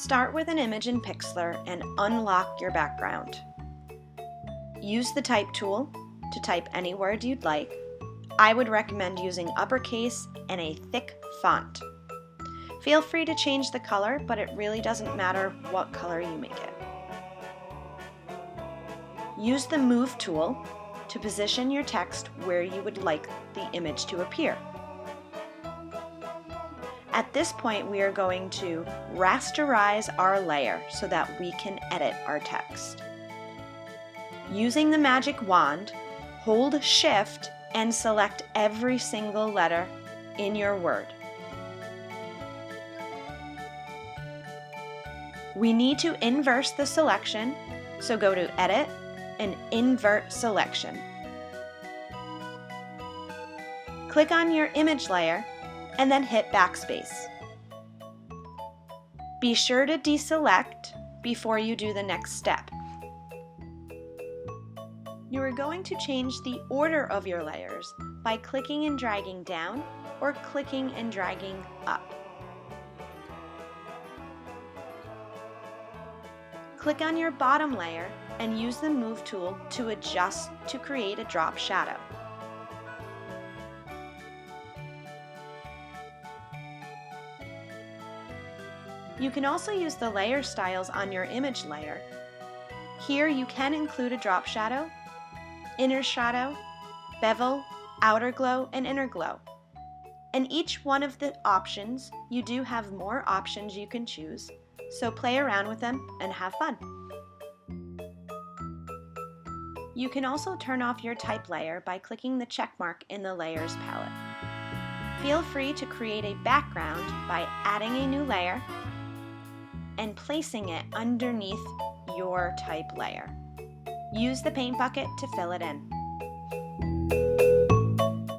Start with an image in Pixlr and unlock your background. Use the Type tool to type any word you'd like. I would recommend using uppercase and a thick font. Feel free to change the color, but it really doesn't matter what color you make it. Use the Move tool to position your text where you would like the image to appear. At this point, we are going to rasterize our layer so that we can edit our text. Using the magic wand, hold Shift and select every single letter in your word. We need to inverse the selection, so go to Edit and Invert Selection. Click on your image layer and then hit Backspace. Be sure to deselect before you do the next step. You are going to change the order of your layers by clicking and dragging down or clicking and dragging up. Click on your bottom layer and use the Move tool to adjust to create a drop shadow. You can also use the layer styles on your image layer. Here you can include a drop shadow, inner shadow, bevel, outer glow, and inner glow. In each one of the options, you do have more options you can choose, so play around with them and have fun. You can also turn off your type layer by clicking the check mark in the Layers palette. Feel free to create a background by adding a new layer and placing it underneath your type layer. Use the paint bucket to fill it in.